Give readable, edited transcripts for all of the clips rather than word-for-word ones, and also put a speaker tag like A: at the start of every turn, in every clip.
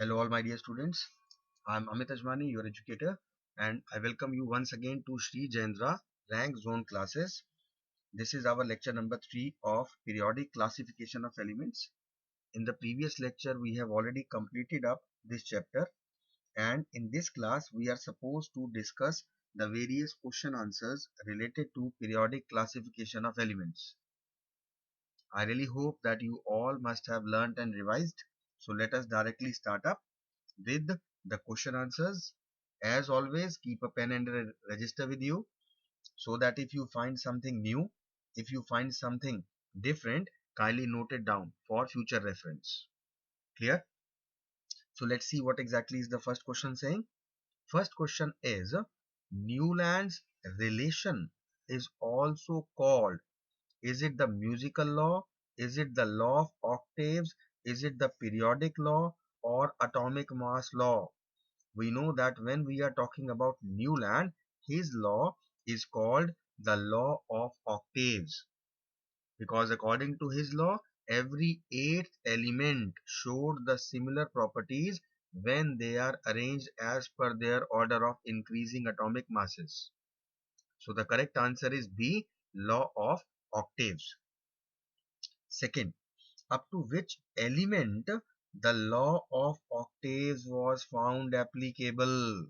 A: Hello, all my dear students. I'm Amit Ajmani, your educator, and I welcome you once again to Sri Jayendra Rank Zone classes. This is our lecture number 3 of periodic classification of elements. In the previous lecture, we have already completed up this chapter, and in this class, we are supposed to discuss the various question answers related to periodic classification of elements. I really hope that you all must have learnt and revised. So let us directly start up with the question answers. As always, keep a pen and a register with you so that if you find something new, if you find something different, kindly note it down for future reference. Clear? So let's see what exactly is the first question saying. First question is Newland's relation is also called. Is it the musical law? Is it the law of octaves? Is it the periodic law or atomic mass law? We know that when we are talking about Newland, his law is called the law of octaves, because according to his law, every eighth element showed the similar properties when they are arranged as per their order of increasing atomic masses. So the correct answer is B, law of octaves. Second, up to which element the law of octaves was found applicable?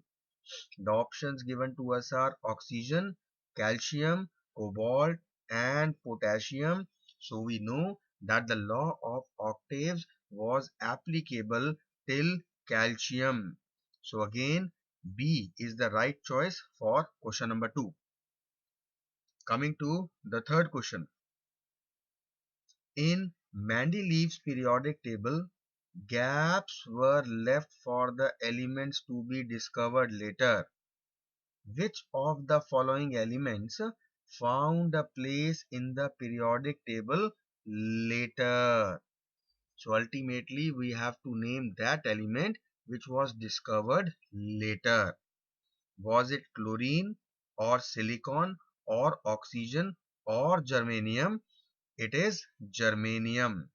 A: The options given to us are oxygen, calcium, cobalt, and potassium. So we know that the law of octaves was applicable till calcium. So again, B is the right choice for question number 2. Coming to the third question. In Mendeleev's periodic table, gaps were left for the elements to be discovered later. Which of the following elements found a place in the periodic table later? So ultimately we have to name that element which was discovered later. Was it chlorine or silicon or oxygen or germanium? It is germanium.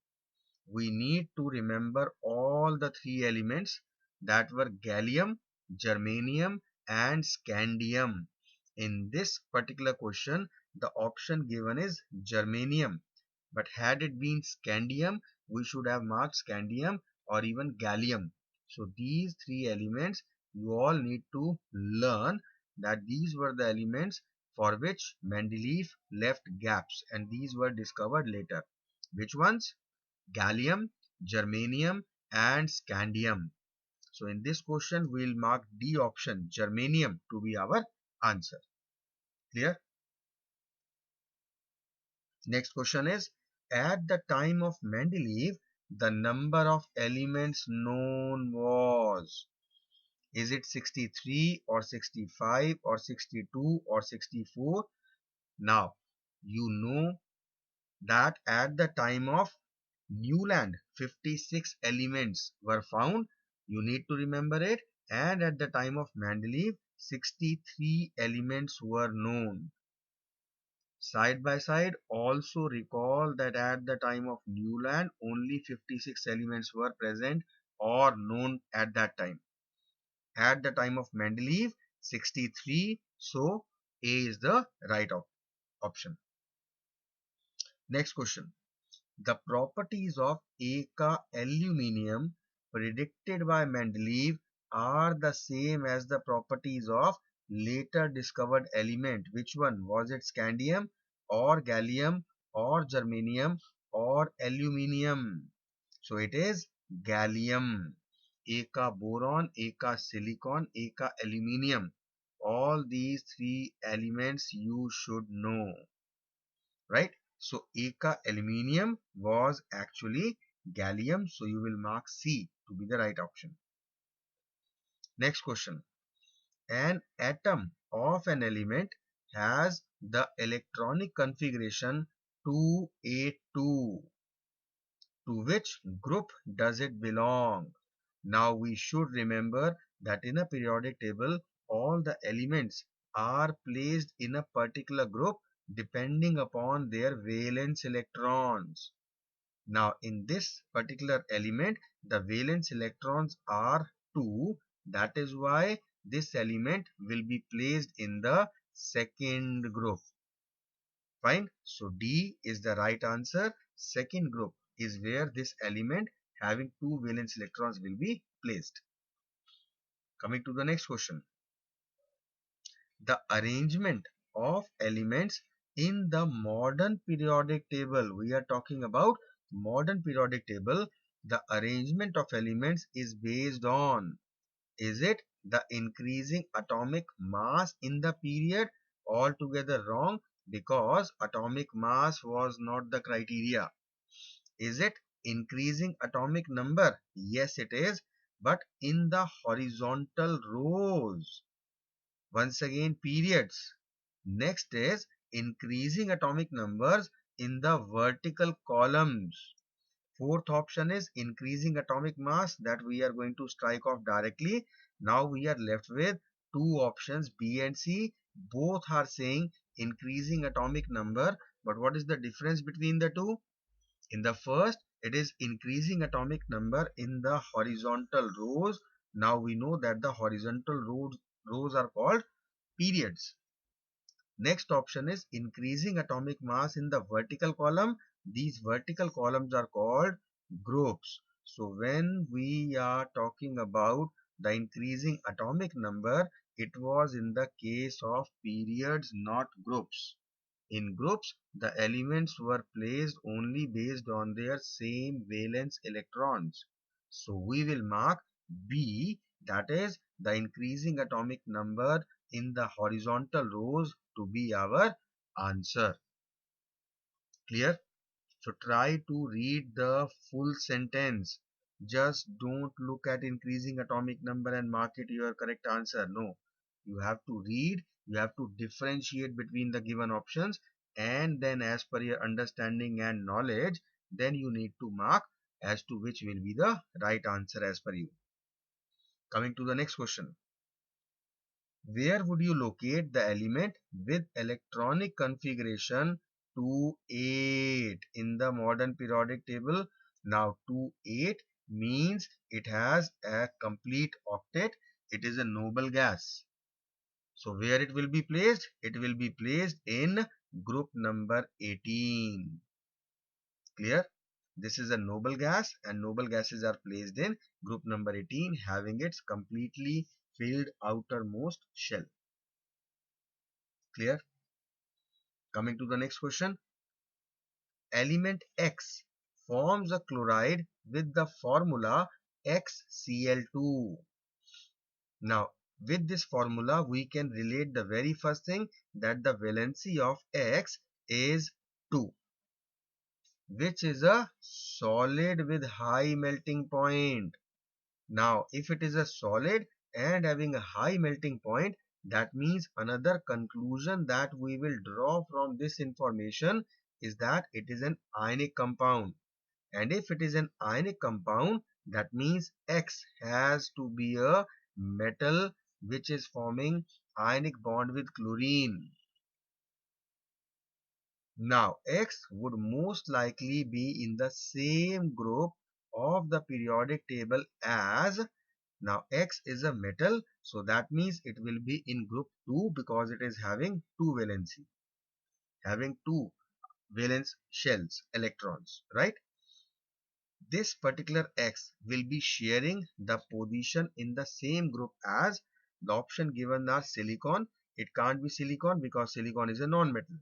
A: We need to remember all the three elements that were gallium, germanium, and scandium. In this particular question, the option given is germanium. But had it been scandium, we should have marked scandium or even gallium. So these three elements, you all need to learn that these were the elements for which Mendeleev left gaps, and these were discovered later. Which ones? Gallium, germanium, and scandium. So in this question, we'll mark D option, germanium, to be our answer. Clear? Next question is, at the time of Mendeleev, the number of elements known was, is it 63 or 65 or 62 or 64? Now, you know that at the time of Newland, 56 elements were found. You need to remember it. And at the time of Mendeleev, 63 elements were known. Side by side, also recall that at the time of Newland, only 56 elements were present or known at that time. At the time of Mendeleev, 63. So, A is the right option. Next question. The properties of Eka aluminium predicted by Mendeleev are the same as the properties of later discovered element. Which one? Was it scandium or gallium or germanium or aluminium? So it is gallium. Eka boron, Eka silicon, Eka aluminium. All these three elements you should know, right? So Eka aluminium was actually gallium. So you will mark C to be the right option. Next question. An atom of an element has the electronic configuration 2A2. To which group does it belong? Now we should remember that in a periodic table, all the elements are placed in a particular group depending upon their valence electrons. Now in this particular element, the valence electrons are 2. That is why this element will be placed in the second group. Fine. So D is the right answer. Second group is where this element having 2 valence electrons will be placed. Coming to the next question. The arrangement of elements in the modern periodic table. We are talking about modern periodic table. The arrangement of elements is based on, is it the increasing atomic mass in the period? Altogether wrong, because atomic mass was not the criteria. Is it increasing atomic number? Yes, it is, but in the horizontal rows. Once again, periods. Next is increasing atomic numbers in the vertical columns. Fourth option is increasing atomic mass, that we are going to strike off directly. Now we are left with two options, B and C. Both are saying increasing atomic number, but what is the difference between the two? In the first, it is increasing atomic number in the horizontal rows. Now we know that the horizontal rows are called periods. Next option is increasing atomic mass in the vertical column. These vertical columns are called groups. So when we are talking about the increasing atomic number, it was in the case of periods, not groups. In groups, the elements were placed only based on their same valence electrons. So we will mark B, that is the increasing atomic number in the horizontal rows, to be our answer. Clear? So try to read the full sentence. Just don't look at increasing atomic number and mark it your correct answer. No. You have to read, you have to differentiate between the given options, and then as per your understanding and knowledge, then you need to mark as to which will be the right answer as per you. Coming to the next question. Where would you locate the element with electronic configuration 2,8 in the modern periodic table? Now 2,8 means it has a complete octet. It is a noble gas. So where it will be placed? It will be placed in group number 18. Clear? This is a noble gas, and noble gases are placed in group number 18, having its completely filled outermost shell. Clear? Coming to the next question. Element X forms a chloride with the formula XCl2. Now, with this formula, we can relate the very first thing, that the valency of X is 2, which is a solid with high melting point. Now, if it is a solid and having a high melting point, that means another conclusion that we will draw from this information is that it is an ionic compound. And if it is an ionic compound, that means X has to be a metal which is forming ionic bond with chlorine. Now, X would most likely be in the same group of the periodic table as, now X is a metal, so that means it will be in group 2 because it is having 2 valency, having 2 valence shells, electrons, right? This particular X will be sharing the position in the same group as, the option given are silicon. It can't be silicon because silicon is a non-metal.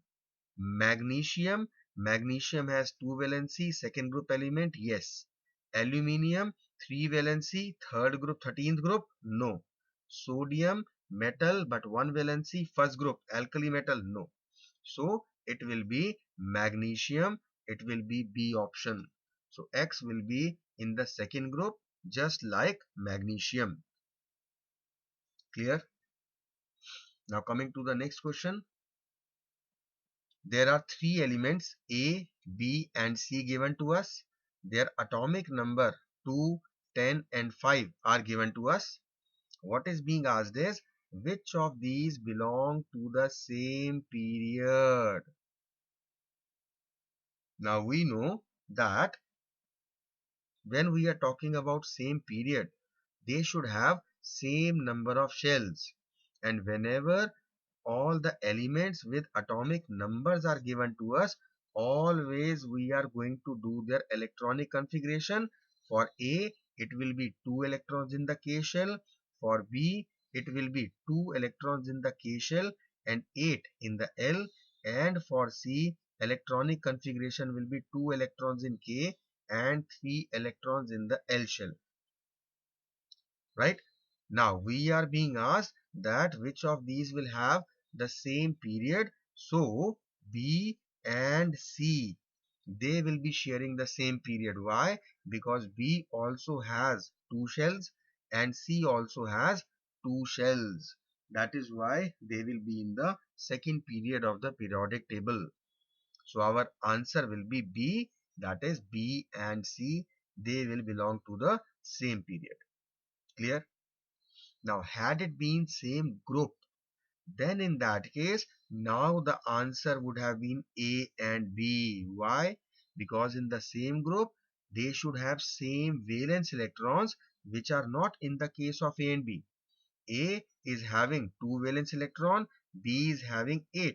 A: Magnesium, magnesium has 2 valency, second group element, yes. Aluminium, 3 valency, third group, 13th group, no. Sodium, metal but 1 valency, first group, alkali metal, no. So it will be magnesium, it will be B option. So X will be in the second group, just like magnesium. Clear? Now coming to the next question. There are 3 elements A, B and C given to us. Their atomic number 2, 10 and 5 are given to us. What is being asked is, which of these belong to the same period? Now we know that when we are talking about same period, they should have same number of shells. And whenever all the elements with atomic numbers are given to us, always we are going to do their electronic configuration. For A, it will be 2 electrons in the K shell. For B, it will be 2 electrons in the K shell and 8 in the L. And for C, electronic configuration will be 2 electrons in K and 3 electrons in the L shell. Right? Now we are being asked that which of these will have the same period. So B and C, they will be sharing the same period. Why? Because B also has 2 shells and C also has 2 shells. That is why they will be in the second period of the periodic table. So our answer will be B, that is B and C, they will belong to the same period. Clear? Now, had it been same group, then in that case, now the answer would have been A and B. Why? Because in the same group, they should have same valence electrons, which are not in the case of A and B. A is having 2 valence electron, B is having 8.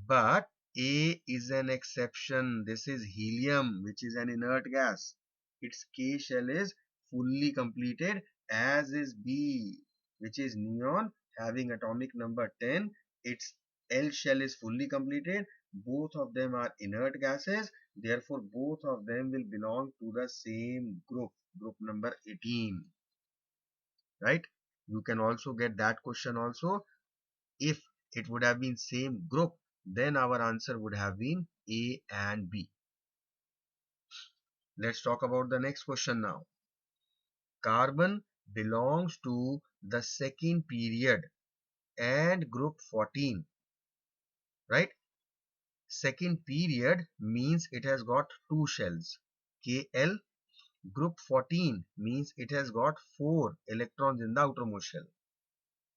A: But A is an exception. This is helium, which is an inert gas. Its K shell is fully completed, as is B, which is neon, having atomic number 10. Its L shell is fully completed. Both of them are inert gases. Therefore, both of them will belong to the same group, group number 18. Right? You can also get that question also. If it would have been same group, then our answer would have been A and B. Let's talk about the next question now. Carbon belongs to the second period and group 14. Right? Second period means it has got 2 shells. Kl. Group 14 means it has got 4 electrons in the outermost shell.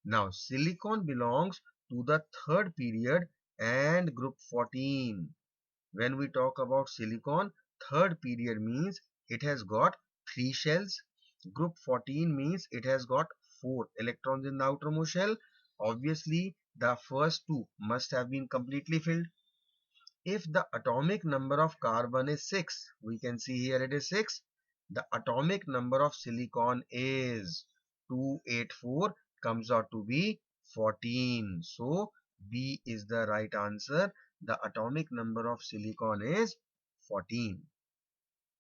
A: Now, silicon belongs to the third period and group 14. When we talk about silicon, third period means it has got 3 shells. Group 14 means it has got 4 electrons in the outermost shell. Obviously, the first two must have been completely filled. If the atomic number of carbon is 6, we can see here it is 6. The atomic number of silicon is 284, comes out to be 14. So B is the right answer. The atomic number of silicon is 14.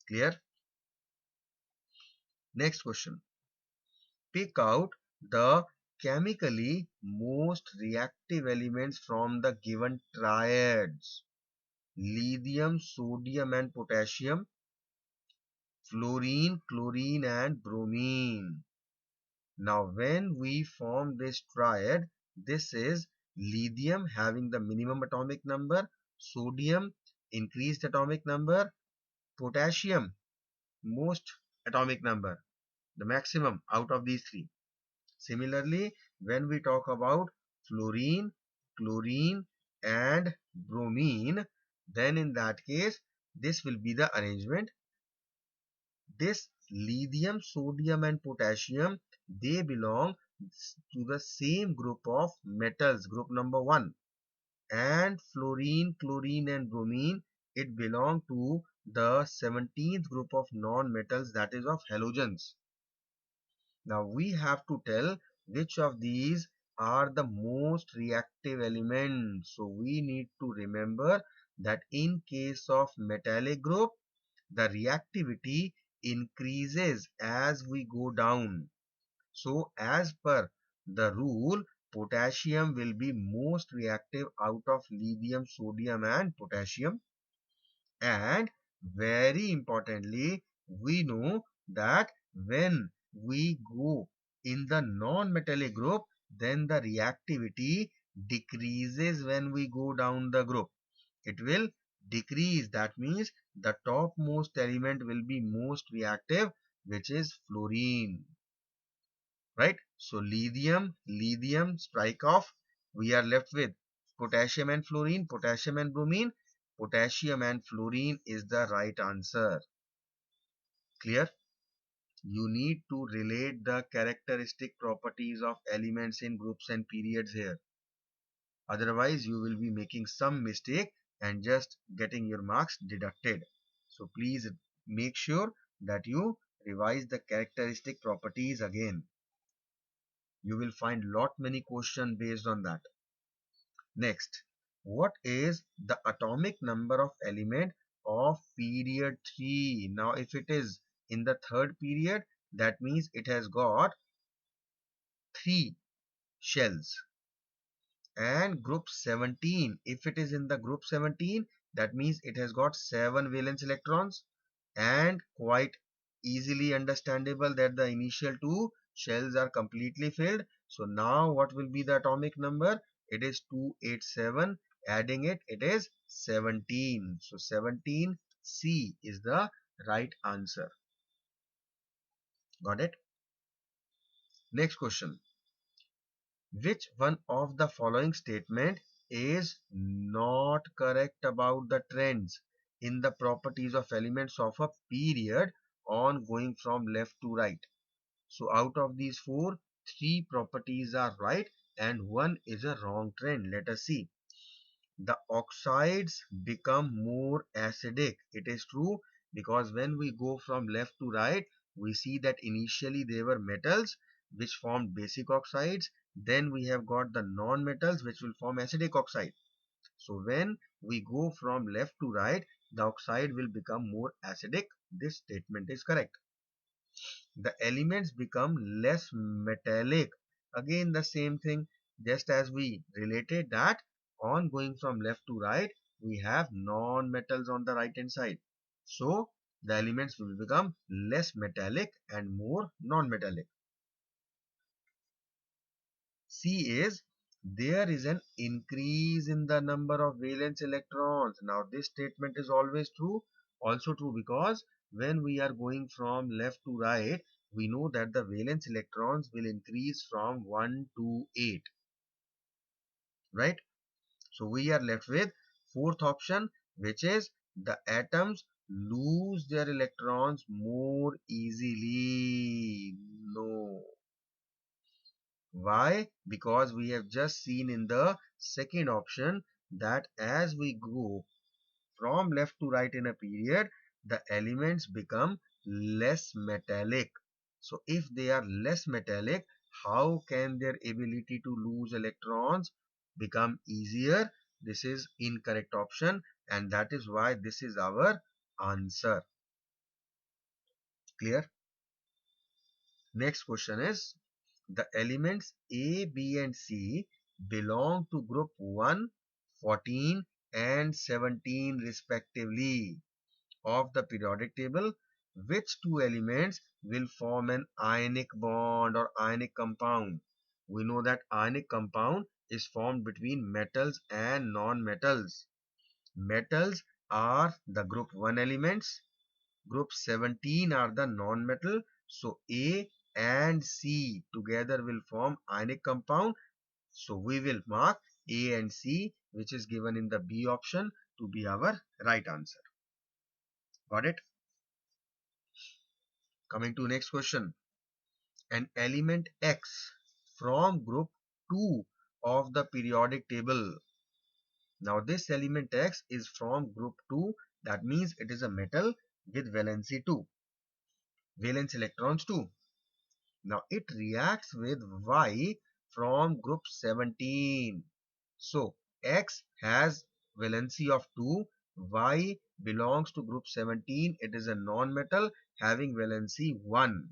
A: Clear? Next question. Pick out the chemically most reactive elements from the given triads: lithium, sodium and potassium, fluorine, chlorine and bromine. Now when we form this triad, this is lithium having the minimum atomic number, sodium increased atomic number, potassium most atomic number, the maximum out of these three. Similarly, when we talk about fluorine, chlorine and bromine, then in that case, this will be the arrangement. This lithium, sodium and potassium, they belong to the same group of metals, group number 1. And fluorine, chlorine and bromine, it belong to the 17th group of non-metals, that is of halogens. Now we have to tell which of these are the most reactive elements. So we need to remember that in case of metallic group, the reactivity increases as we go down. So as per the rule, potassium will be most reactive out of lithium, sodium and potassium. And very importantly, we know that when we go in the non-metallic group, then the reactivity decreases when we go down the group. It will decrease. That means the topmost element will be most reactive, which is fluorine. Right? So lithium, strike off. We are left with potassium and fluorine, potassium and bromine. Potassium and fluorine is the right answer. Clear? You need to relate the characteristic properties of elements in groups and periods here. Otherwise, you will be making some mistake and just getting your marks deducted. So please make sure that you revise the characteristic properties again. You will find lot many questions based on that. Next, what is the atomic number of element of period 3? Now, if it is in the third period, that means it has got 3 shells. And group 17, if it is in the group 17, that means it has got 7 valence electrons, and quite easily understandable that the initial 2 shells are completely filled. So now what will be the atomic number? It is 287. Adding it, it is 17. So 17C is the right answer. Got it? Next question. Which one of the following statement is not correct about the trends in the properties of elements of a period on going from left to right? So out of these four, three properties are right and one is a wrong trend. Let us see. The oxides become more acidic. It is true, because when we go from left to right, we see that initially they were metals which formed basic oxides. Then we have got the non-metals which will form acidic oxide. So when we go from left to right, the oxide will become more acidic. This statement is correct. The elements become less metallic. Again the same thing, just as we related that on going from left to right, we have non-metals on the right hand side. So the elements will become less metallic and more non-metallic. C is, there is an increase in the number of valence electrons. Now this statement is always true, also true, because when we are going from left to right, we know that the valence electrons will increase from 1 to 8, right? So we are left with fourth option, which is the atoms lose their electrons more easily. No. Why? Because we have just seen in the second option that as we go from left to right in a period, the elements become less metallic. So if they are less metallic, how can their ability to lose electrons become easier? This is incorrect option, and that is why this is our answer. Clear? Next question is, the elements A, B and C belong to group 1, 14 and 17 respectively of the periodic table. Which two elements will form an ionic bond or ionic compound? We know that ionic compound is formed between metals and non-metals. Metals are the group 1 elements. Group 17 are the non-metal. So A and C together will form ionic compound. So we will mark A and C, which is given in the B option, to be our right answer. Got it? Coming to next question. An element X from group 2 of the periodic table. Now this element X is from group 2. That means it is a metal with valency 2. Valence electrons 2. Now it reacts with Y from group 17. So X has valency of 2. Y belongs to group 17. It is a non-metal having valency 1.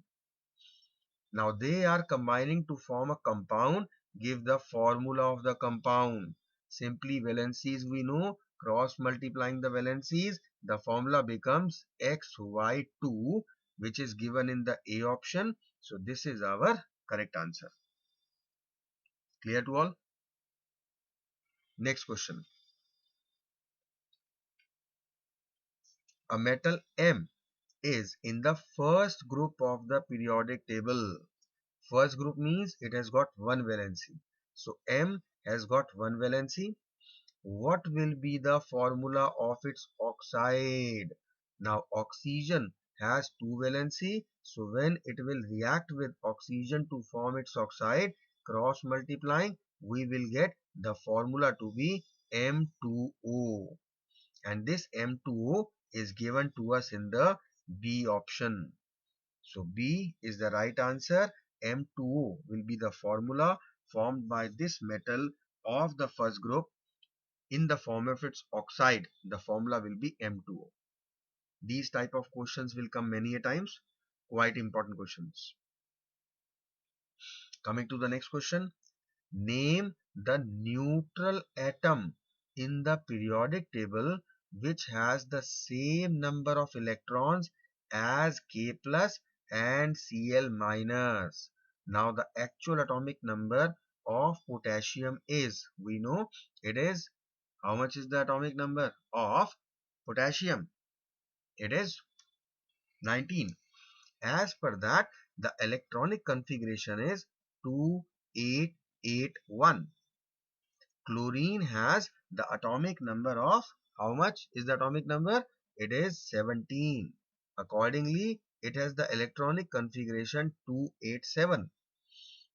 A: Now they are combining to form a compound. Give the formula of the compound. Simply valencies we know. Cross multiplying the valencies, the formula becomes XY2, which is given in the A option. So this is our correct answer. Clear to all? Next question. A metal M is in the first group of the periodic table. First group means it has got one valency. So M has got one valency. What will be the formula of its oxide? Now oxygen has two valency. So when it will react with oxygen to form its oxide, cross multiplying, we will get the formula to be M2O. And this M2O is given to us in the B option. So B is the right answer. M2O will be the formula formed by this metal of the first group in the form of its oxide. The formula will be M2O. These type of questions will come many a times. Quite important questions. Coming to the next question. Name the neutral atom in the periodic table which has the same number of electrons as K plus and Cl minus. Now the actual atomic number of potassium is, we know it is, how much is the atomic number of potassium? It is 19. As per that, the electronic configuration is 2881. Chlorine has the atomic number of, how much is the atomic number? It is 17. Accordingly, it has the electronic configuration 287.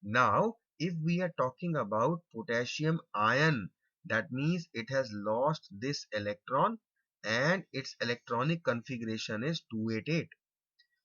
A: Now, if we are talking about potassium ion, that means it has lost this electron and its electronic configuration is 288.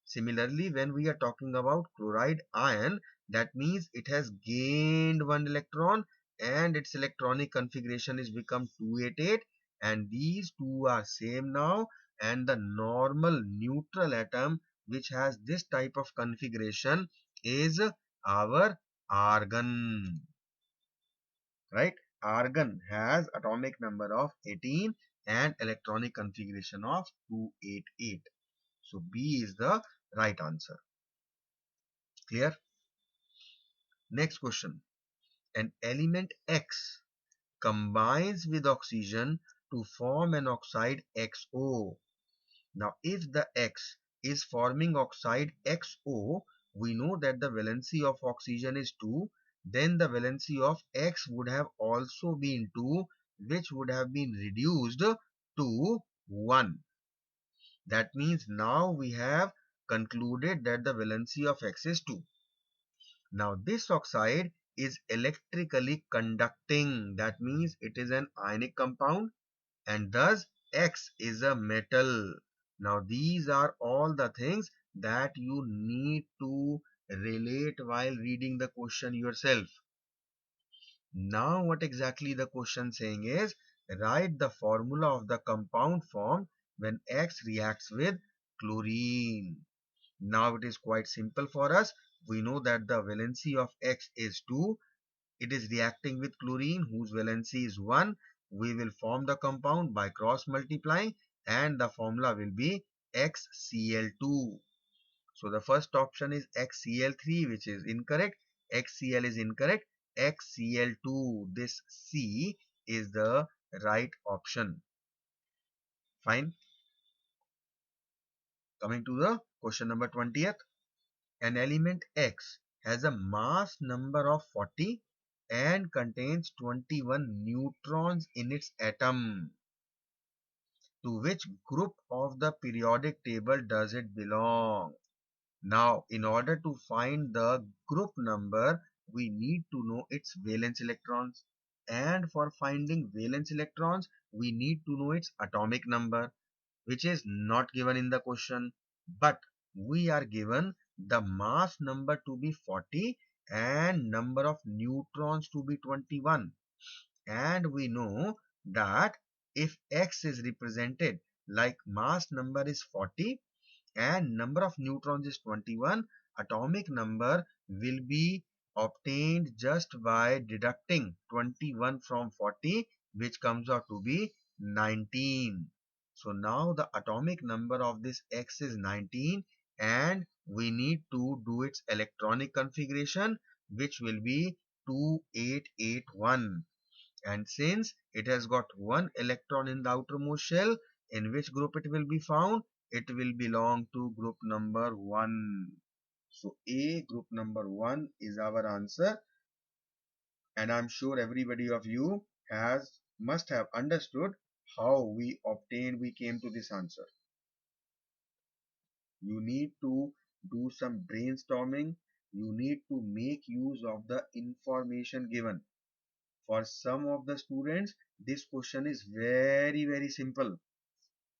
A: Similarly, when we are talking about chloride ion, that means it has gained one electron and its electronic configuration is become 288, and these two are same now, and the normal neutral atom which has this type of configuration is our argon, right? Argon has atomic number of 18 and electronic configuration of 288. So B is the right answer. Clear? Next question. An element X combines with oxygen to form an oxide XO. Now, if the X is forming oxide XO, we know that the valency of oxygen is 2. Then the valency of X would have also been 2, which would have been reduced to 1. That means now we have concluded that the valency of X is 2. Now this oxide is electrically conducting. That means it is an ionic compound and thus X is a metal. Now these are all the things that you need to relate while reading the question yourself. Now what exactly the question saying is, write the formula of the compound formed when X reacts with chlorine. Now it is quite simple for us. We know that the valency of X is 2. It is reacting with chlorine whose valency is 1. We will form the compound by cross multiplying and the formula will be XCl2. So the first option is XCl3, which is incorrect. XCl is incorrect. XCl2, this C is the right option. Fine. Coming to the question number 20th. An element X has a mass number of 40 and contains 21 neutrons in its atom. To which group of the periodic table does it belong? Now, in order to find the group number, we need to know its valence electrons. And for finding valence electrons, we need to know its atomic number, which is not given in the question. But we are given the mass number to be 40 and number of neutrons to be 21. And we know that if X is represented like mass number is 40 and number of neutrons is 21, atomic number will be obtained just by deducting 21 from 40, which comes out to be 19. So now the atomic number of this X is 19 and we need to do its electronic configuration, which will be 2881. And since it has got one electron in the outermost shell, in which group it will be found? It will belong to group number 1. So A, group number 1 is our answer, and I'm sure everybody of you must have understood how we came to this answer. You need to do some brainstorming. You need to make use of the information given. For some of the students, this question is very simple.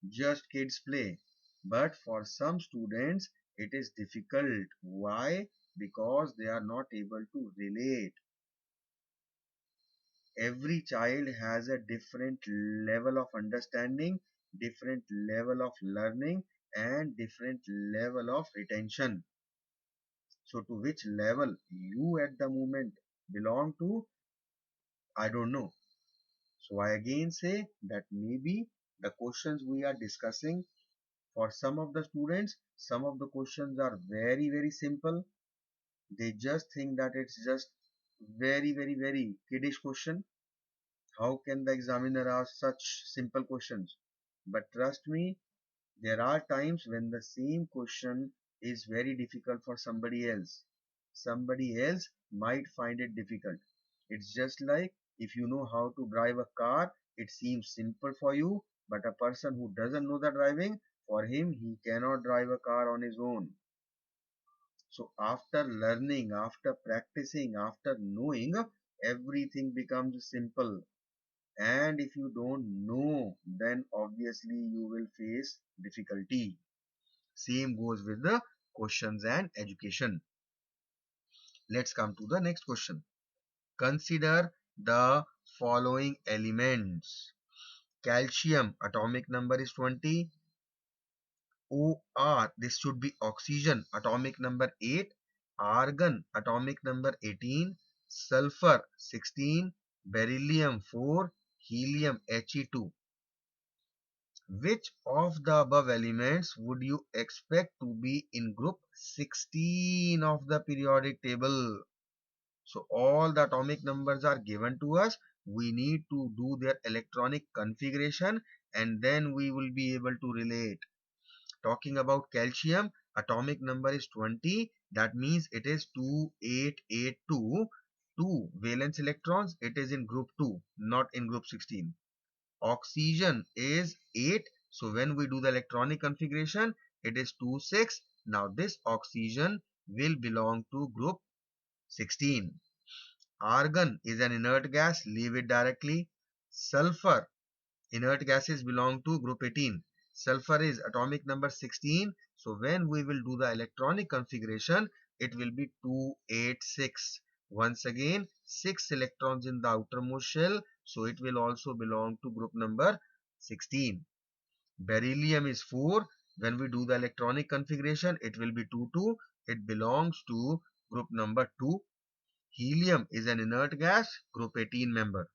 A: Just kids play. But for some students, it is difficult. Why? Because they are not able to relate. Every child has a different level of understanding, different level of learning, and different level of retention. So to which level you at the moment belong to, I don't know. So I again say that maybe the questions we are discussing, for some of the students, some of the questions are very simple. They just think that it's just very kiddish question. How can the examiner ask such simple questions? But trust me, there are times when the same question is very difficult for somebody else. Somebody else might find it difficult. It's just like if you know how to drive a car, it seems simple for you, but a person who doesn't know the driving, for him, he cannot drive a car on his own. So after learning, after practicing, after knowing, everything becomes simple. And if you don't know, then obviously you will face difficulty. Same goes with the questions and education. Let's come to the next question. Consider the following elements. Calcium, atomic number is 20. OR, this should be oxygen, atomic number 8. Argon, atomic number 18. Sulfur, 16. Beryllium, 4. Helium, He2. Which of the above elements would you expect to be in group 16 of the periodic table? So all the atomic numbers are given to us. We need to do their electronic configuration and then we will be able to relate. Talking about calcium, atomic number is 20. That means it is 2882. 2 valence electrons. It is in group 2, not in group 16. Oxygen is 8. So when we do the electronic configuration, it is 2 6. Now this oxygen will belong to group 16. Argon is an inert gas. Leave it directly. Sulfur, inert gases belong to group 18. Sulfur is atomic number 16. So when we will do the electronic configuration, it will be 286. Once again, 6 electrons in the outermost shell. So it will also belong to group number 16. Beryllium is 4. When we do the electronic configuration, it will be 2 2. It belongs to group number 2. Helium is an inert gas, group 18 member.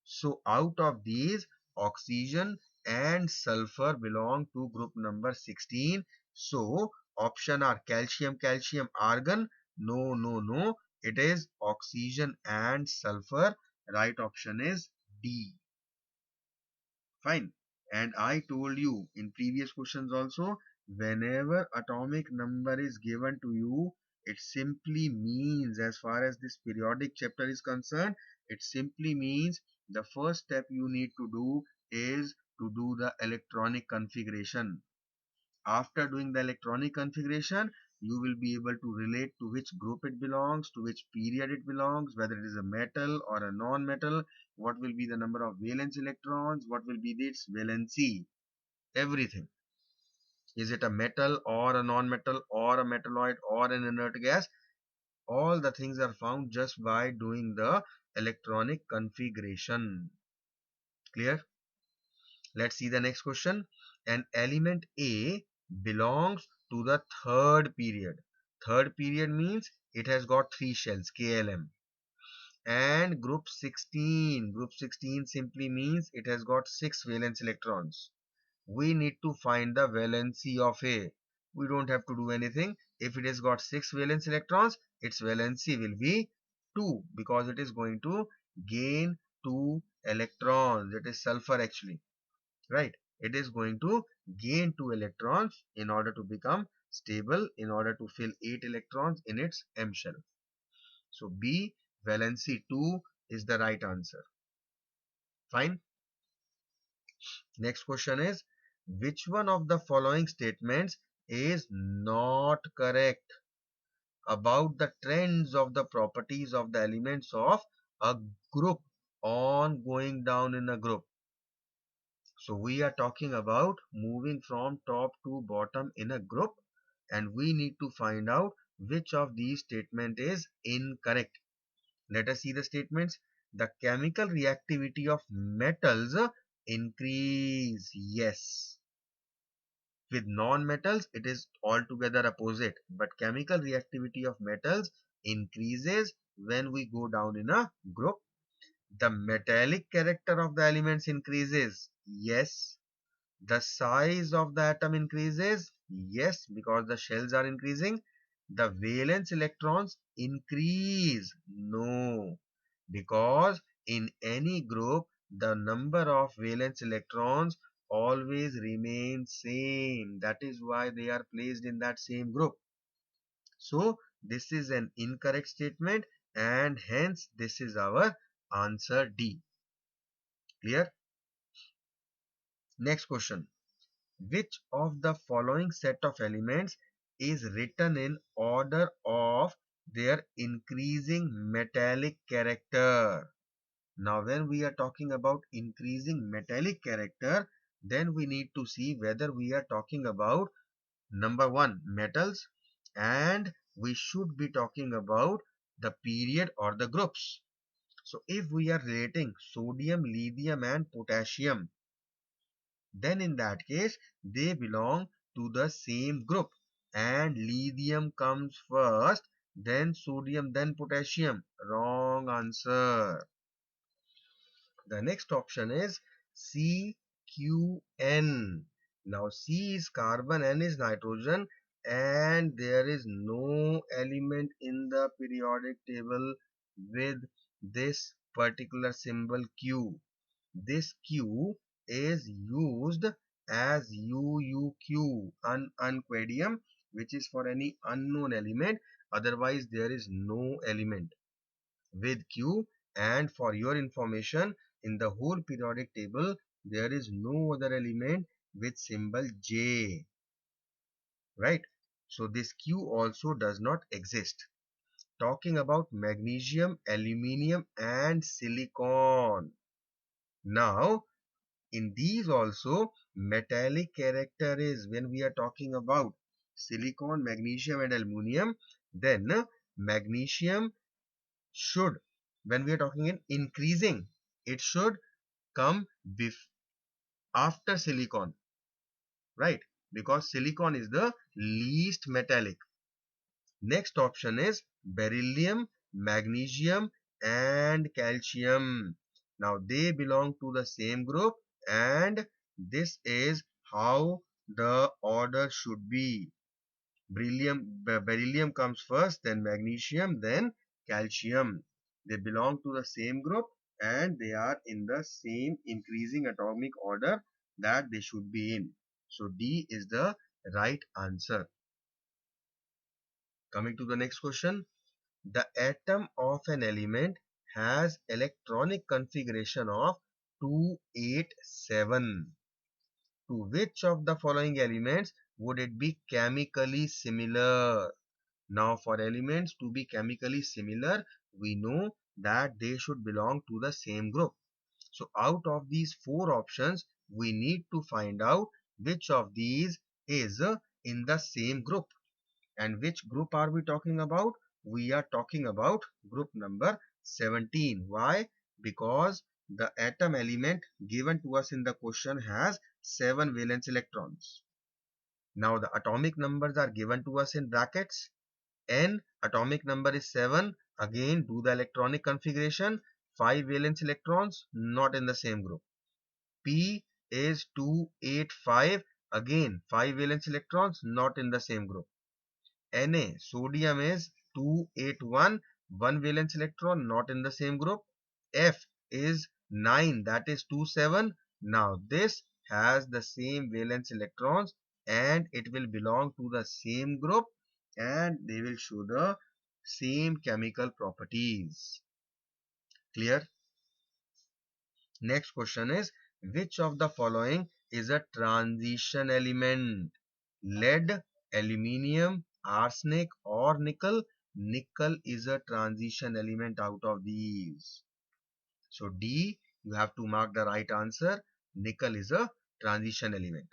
A: So out of these, oxygen and sulfur belong to group number 16. So option are calcium, argon. No. It is oxygen and sulfur. Right option is D. Fine. And I told you in previous questions also, whenever atomic number is given to you, it simply means, as far as this periodic chapter is concerned, it simply means the first step you need to do is to do the electronic configuration. After doing the electronic configuration, you will be able to relate to which group it belongs, to which period it belongs, whether it is a metal or a non-metal, what will be the number of valence electrons, what will be its valency, everything. Is it a metal or a non-metal or a metalloid or an inert gas? All the things are found just by doing the electronic configuration. Clear? Let's see the next question. An element A belongs to the third period. Third period means it has got 3 shells, KLM. And group 16. Group 16 simply means it has got 6 valence electrons. We need to find the valency of A. We don't have to do anything. If it has got 6 valence electrons, its valency will be 2 because it is going to gain 2 electrons. It is sulfur actually. Right, it is going to gain 2 electrons in order to become stable, in order to fill 8 electrons in its M shell. So B, valency 2 is the right answer. Fine. Next question is, which one of the following statements is not correct about the trends of the properties of the elements of a group on going down in a group. So we are talking about moving from top to bottom in a group, and we need to find out which of these statement is incorrect. Let us see the statements. The chemical reactivity of metals increase. Yes. With non-metals, it is altogether opposite. But chemical reactivity of metals increases when we go down in a group. The metallic character of the elements increases. Yes. The size of the atom increases. Yes, because the shells are increasing. The valence electrons increase. No, because in any group, the number of valence electrons always remains same. That is why they are placed in that same group. So this is an incorrect statement, and hence this is our answer D. Clear? Next question. Which of the following set of elements is written in order of their increasing metallic character? Now, when we are talking about increasing metallic character, then we need to see whether we are talking about number one, metals, and we should be talking about the period or the groups. So, if we are relating sodium, lithium, and potassium, then in that case they belong to the same group, and lithium comes first, then sodium, then potassium. Wrong answer. The next option is CQN. Now C is carbon, N is nitrogen, and there is no element in the periodic table with this particular symbol Q. This Q is used as UUQ, unquadium, which is for any unknown element. Otherwise, there is no element with Q. And for your information, in the whole periodic table, there is no other element with symbol J, right? So this Q also does not exist. Talking about magnesium, aluminium, and silicon. Now, in these also, metallic character is when we are talking about silicon, magnesium, and aluminium, then magnesium should, when we are talking in increasing, it should come after silicon, right? Because silicon is the least metallic. Next option is beryllium, magnesium, and calcium. Now they belong to the same group, and this is how the order should be. Beryllium comes first, then magnesium, then calcium. They belong to the same group, and they are in the same increasing atomic order that they should be in. So D is the right answer. Coming to the next question. The atom of an element has electronic configuration of 287. To which of the following elements would it be chemically similar? Now, for elements to be chemically similar, we know that they should belong to the same group. So, out of these four options, we need to find out which of these is in the same group. And which group are we talking about? We are talking about group number 17. Why? Because the atom element given to us in the question has 7 valence electrons. Now the atomic numbers are given to us in brackets. N atomic number is 7. Again, do the electronic configuration. 5 valence electrons, not in the same group. P is 285. Again, 5 valence electrons, not in the same group. Na, sodium is 281, 1 valence electron, not in the same group. F is 9, that is 27. Now this has the same valence electrons, and it will belong to the same group, and they will show the same chemical properties. Clear? Next question is, which of the following is a transition element? Lead, aluminium, arsenic or nickel? Nickel is a transition element out of these. So D, you have to mark the right answer. Nickel is a transition element.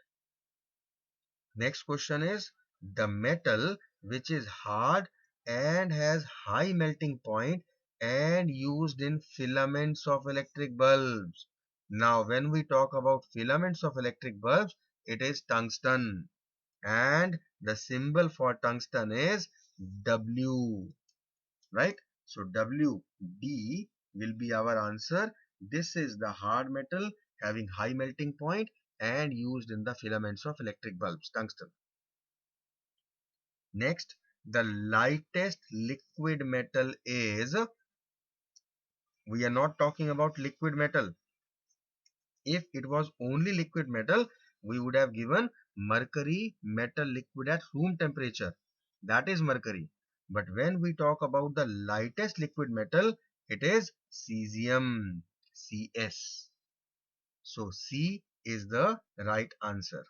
A: Next question is the metal which is hard and has high melting point and used in filaments of electric bulbs. Now when we talk about filaments of electric bulbs, it is tungsten, and the symbol for tungsten is W, right? So WD will be our answer. This is the hard metal having high melting point and used in the filaments of electric bulbs, tungsten. Next, the lightest liquid metal is, we are not talking about liquid metal. If it was only liquid metal, we would have given mercury metal liquid at room temperature. That is mercury. But when we talk about the lightest liquid metal, it is cesium, Cs. So C is the right answer.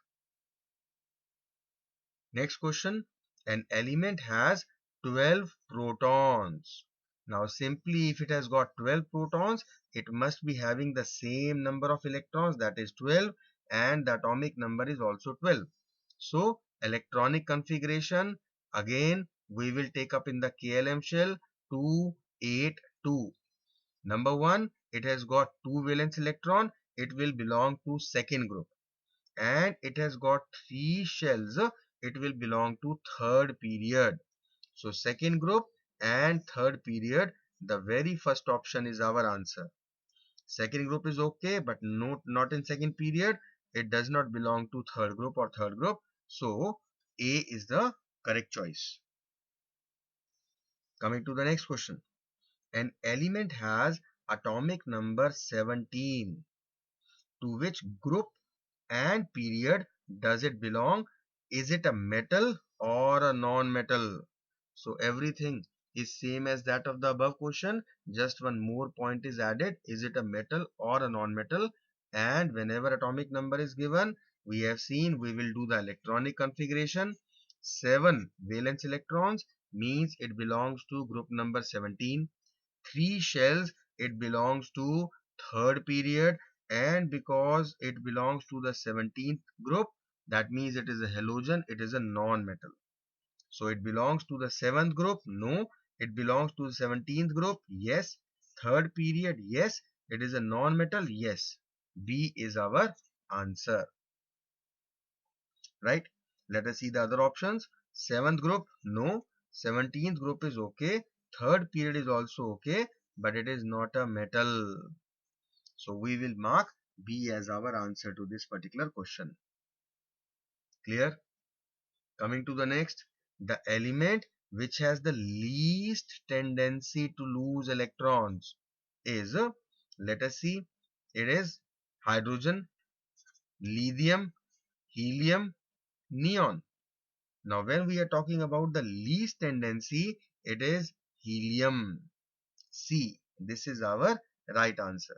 A: Next question. An element has 12 protons. Now simply if it has got 12 protons, it must be having the same number of electrons, that is 12, and the atomic number is also 12. So electronic configuration, again we will take up in the KLM shell 282. Number 1, it has got 2 valence electron, it will belong to second group. And it has got 3 shells, it will belong to third period. So second group and third period, the very first option is our answer. Second group is okay, but not in second period. It does not belong to third group or third group. So A is the correct choice. Coming to the next question. An element has atomic number 17. To which group and period does it belong? Is it a metal or a non-metal? So everything is same as that of the above question, just one more point is added. Is it a metal or a non-metal? And whenever atomic number is given, we have seen we will do the electronic configuration. 7 valence electrons means it belongs to group number 17. 3 shells, it belongs to third period, and because it belongs to the 17th group, that means it is a halogen, it is a non-metal. So it belongs to the 7th group? No. It belongs to the 17th group? Yes. Third period? Yes. It is a non-metal? Yes. B is our answer. Right? Let us see the other options. 7th group? No. 17th group is okay. Third period is also okay, but it is not a metal. So we will mark B as our answer to this particular question. Clear? Coming to the next, the element which has the least tendency to lose electrons is, let us see, it is hydrogen, lithium, helium, neon. Now when we are talking about the least tendency, it is helium. C. This is our right answer.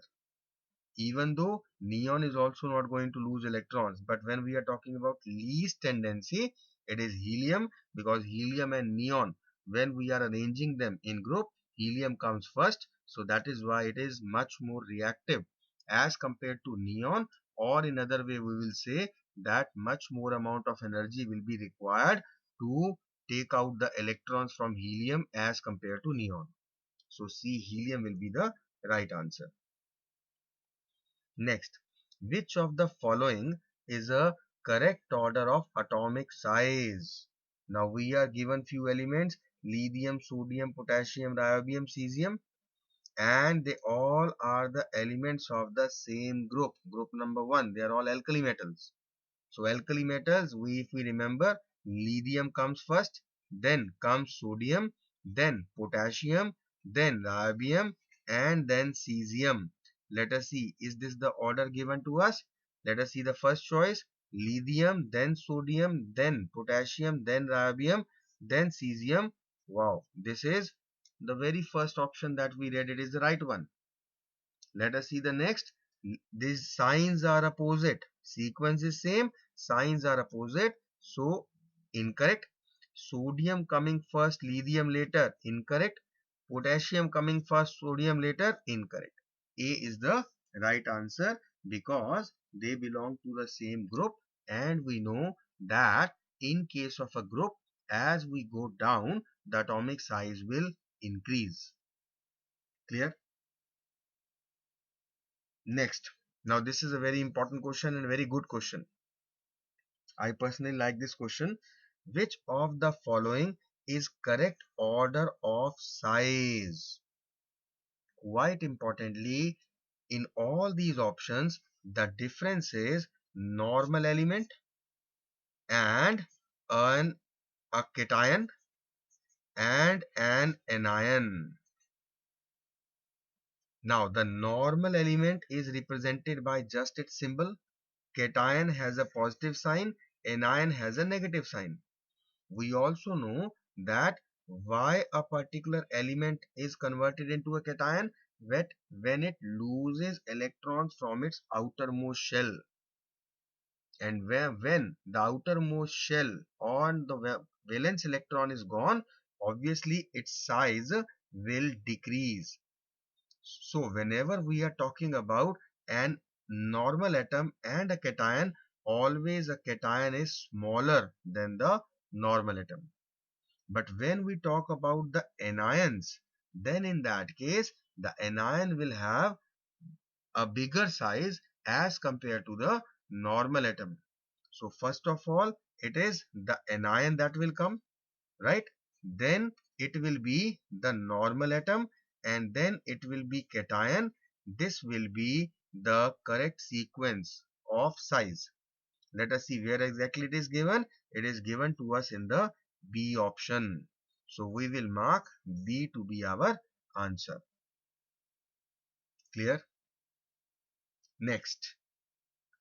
A: Even though neon is also not going to lose electrons, but when we are talking about least tendency, it is helium, because helium and neon, when we are arranging them in group, helium comes first, so that is why it is much more reactive as compared to neon. Or in other way we will say that much more amount of energy will be required to take out the electrons from helium as compared to neon. So C, helium will be the right answer. Next, which of the following is a correct order of atomic size? Now we are given few elements: lithium, sodium, potassium, niobium, cesium, and they all are the elements of the same group. Group number 1, they are all alkali metals. So alkali metals, if we remember, lithium comes first, then comes sodium, then potassium, then niobium, and then cesium. Let us see, is this the order given to us? Let us see the first choice: lithium, then sodium, then potassium, then niobium, then cesium. Wow, this is the very first option that we read. It is the right one. Let us see the next. These signs are opposite. Sequence is same, signs are opposite. So incorrect. Sodium coming first, lithium later, incorrect. Potassium coming first, sodium later, incorrect. A is the right answer because they belong to the same group, and we know that in case of a group, as we go down, the atomic size will increase. Clear? Next. Now this is a very important question and very good question. I personally like this question. Which of the following is correct order of size? Quite importantly, in all these options, the difference is normal element and an a cation and an anion. Now, the normal element is represented by just its symbol. Cation has a positive sign, anion has a negative sign. We also know that why a particular element is converted into a cation when it loses electrons from its outermost shell. And when the outermost shell on the valence electron is gone, obviously its size will decrease. So whenever we are talking about an normal atom and a cation, always a cation is smaller than the normal atom. But when we talk about the anions, then in that case, the anion will have a bigger size as compared to the normal atom. So first of all, it is the anion that will come, right? Then it will be the normal atom, and then it will be cation. This will be the correct sequence of size. Let us see where exactly it is given. It is given to us in the B option. So we will mark B to be our answer. Clear? Next,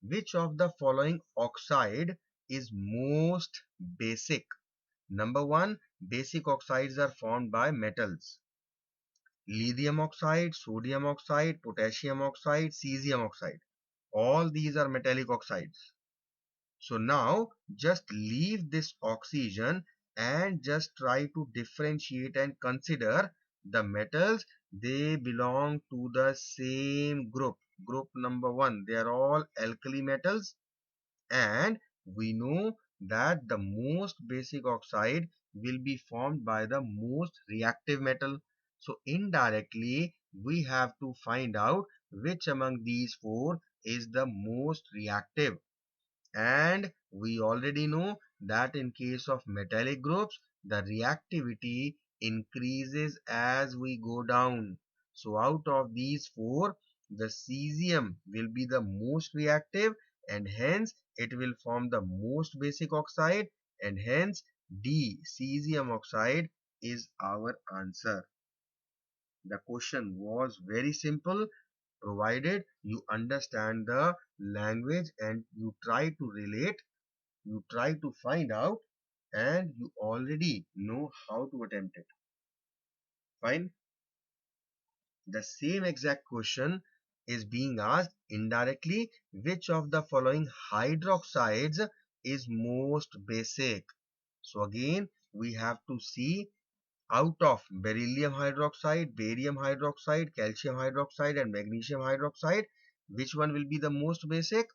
A: which of the following oxide is most basic? Number one, basic oxides are formed by metals. Lithium oxide, sodium oxide, potassium oxide, cesium oxide. All these are metallic oxides. So now just leave this oxygen and just try to differentiate and consider the metals. They belong to the same group. Group number one, they are all alkali metals, and we know that the most basic oxide will be formed by the most reactive metal. So indirectly we have to find out which among these four is the most reactive. And we already know that in case of metallic groups, the reactivity increases as we go down. So out of these four, the cesium will be the most reactive, and hence it will form the most basic oxide, and hence D, cesium oxide, is our answer. The question was very simple, provided you understand the language and you try to relate, you try to find out, and you already know how to attempt it. Fine. The same exact question is being asked indirectly. Which of the following hydroxides is most basic? So again, we have to see out of beryllium hydroxide, barium hydroxide, calcium hydroxide, and magnesium hydroxide, which one will be the most basic?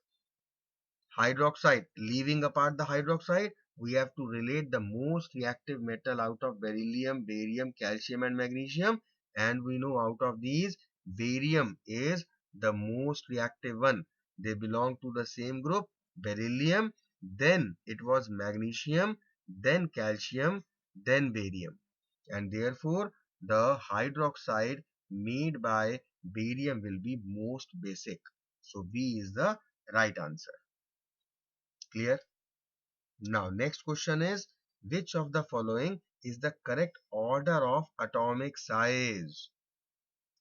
A: Hydroxide. Leaving apart the hydroxide, we have to relate the most reactive metal out of beryllium, barium, calcium, and magnesium. And we know out of these, barium is the most reactive one. They belong to the same group, beryllium, then it was magnesium, then calcium, then barium. And therefore, the hydroxide made by barium will be most basic. So B is the right answer. Clear? Now, next question is, which of the following is the correct order of atomic size?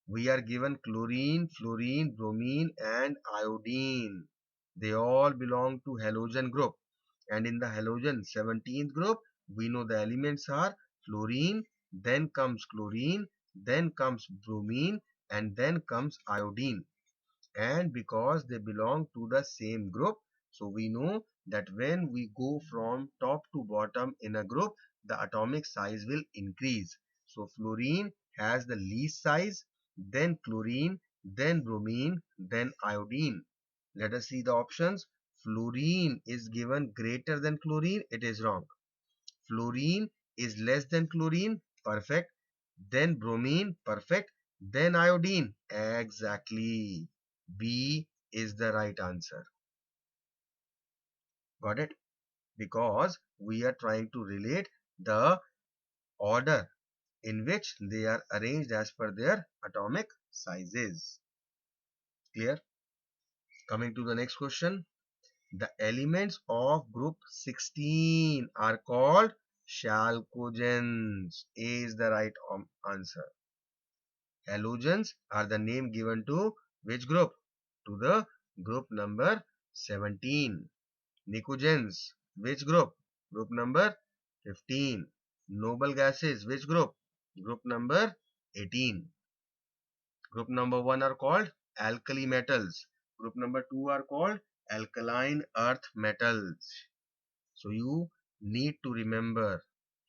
A: We are given chlorine, fluorine, bromine, and iodine. They all belong to halogen group. And in the halogen 17th group, we know the elements are fluorine, then comes chlorine, then comes bromine, and then comes iodine. And because they belong to the same group, so we know that when we go from top to bottom in a group, the atomic size will increase. So fluorine has the least size, then chlorine, then bromine, then iodine. Let us see the options. Fluorine is given greater than chlorine. It is wrong. Fluorine is less than chlorine. Perfect. Then bromine. Perfect. Then iodine. Exactly. B is the right answer. Got it? Because we are trying to relate the order in which they are arranged as per their atomic sizes. Clear? Coming to the next question. The elements of group 16 are called chalcogens. A is the right answer. Halogens are the name given to which group? To the group number 17. Nicogens, which group? Group number 15. Noble gases, which group? Group number 18. Group number 1 are called alkali metals. Group number 2 are called alkaline earth metals. So you need to remember,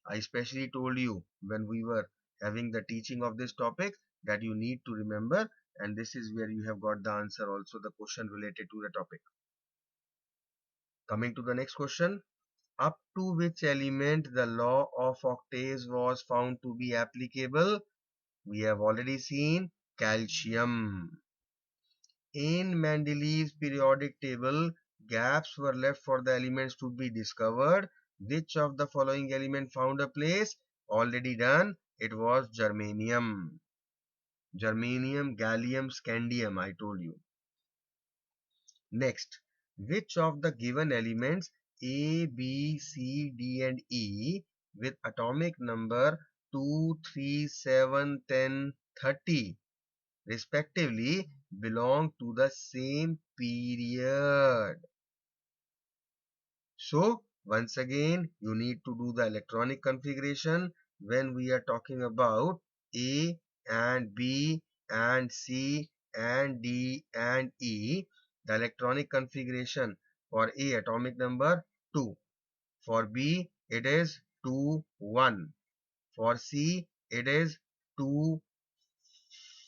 A: I especially told you when we were having the teaching of this topic that you need to remember, and this is where you have got the answer also, the question related to the topic. Coming to the next question. Up to which element the law of octaves was found to be applicable? We have already seen calcium. In Mendeleev's periodic table, gaps were left for the elements to be discovered. Which of the following element found a place? Already done. It was germanium. Germanium, gallium, scandium, I told you. Next, which of the given elements A, B, C, D and E with atomic number 2, 3, 7, 10, 30 respectively belong to the same period? So once again you need to do the electronic configuration. When we are talking about A and B and C and D and E, the electronic configuration for A atomic number 2, for B it is 2 1, for C it is 2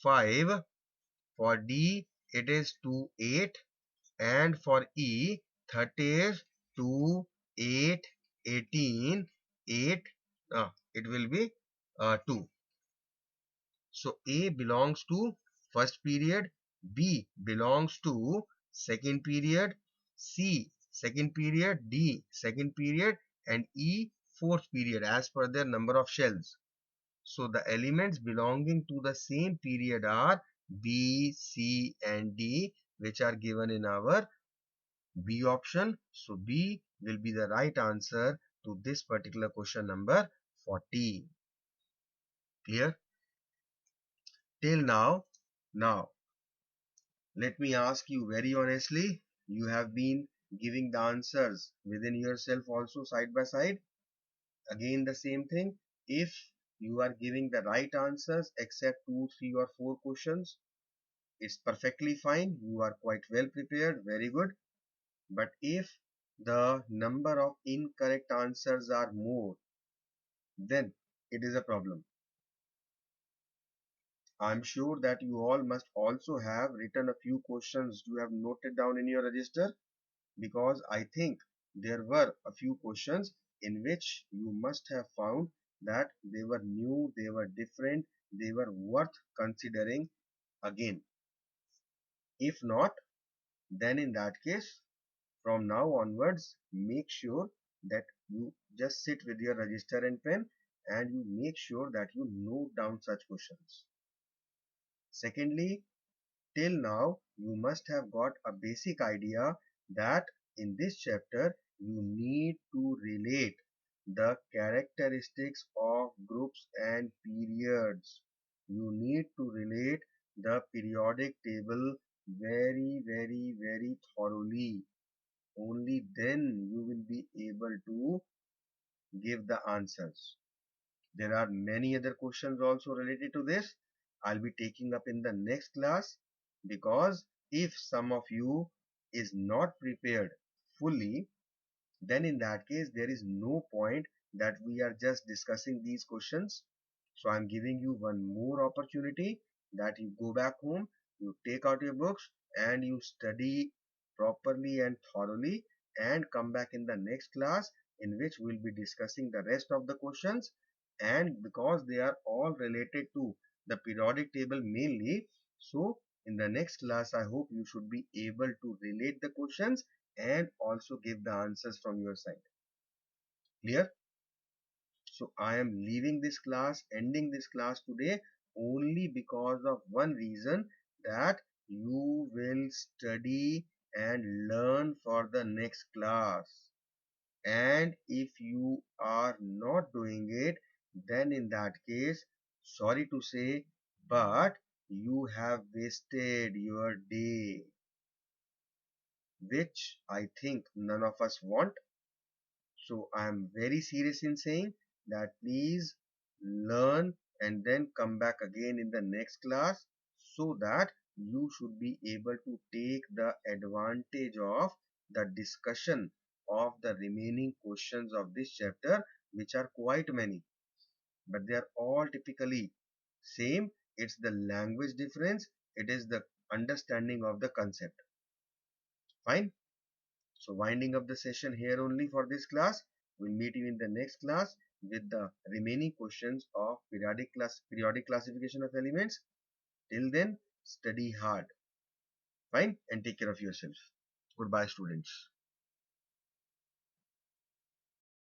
A: 5, for D it is 2 8, and for E 30 is 2 8 18 8, it will be 2. So A belongs to first period, B belongs to second period, C second period, D second period, and E fourth period as per their number of shells. So the elements belonging to the same period are B, C and D, which are given in our B option. So B will be the right answer to this particular question number 40. Clear? Till now, let me ask you very honestly, you have been giving the answers within yourself also side by side. Again the same thing. If you are giving the right answers except 2, 3 or 4 questions, it's perfectly fine. You are quite well prepared. Very good. But if the number of incorrect answers are more, then it is a problem. I'm sure that you all must also have written a few questions you have noted down in your register, because I think there were a few questions in which you must have found that they were new, they were different, they were worth considering again. If not, then in that case, from now onwards, make sure that you just sit with your register and pen and you make sure that you note down such questions. Secondly, till now, you must have got a basic idea that in this chapter, you need to relate the characteristics of groups and periods. You need to relate the periodic table very thoroughly. Only then you will be able to give the answers. There are many other questions also related to this. I'll be taking up in the next class, because if some of you is not prepared fully, then in that case there is no point that we are just discussing these questions. So I'm giving you one more opportunity that you go back home, you take out your books and you study properly and thoroughly and come back in the next class in which we'll be discussing the rest of the questions, and because they are all related to the periodic table mainly, so in the next class I hope you should be able to relate the questions and also give the answers from your side. Clear? So I am leaving this class, ending this class today only because of one reason, that you will study and learn for the next class. And if you are not doing it, then in that case, sorry to say, but you have wasted your day, which I think none of us want. So I am very serious in saying that please learn and then come back again in the next class, so that you should be able to take the advantage of the discussion of the remaining questions of this chapter, which are quite many, but they are all typically same. It's the language difference, it is the understanding of the concept. Fine. So winding up the session here only for this class. We'll meet you in the next class with the remaining questions of periodic classification of elements. Till then, study hard. Fine, and take care of yourself. Goodbye, students.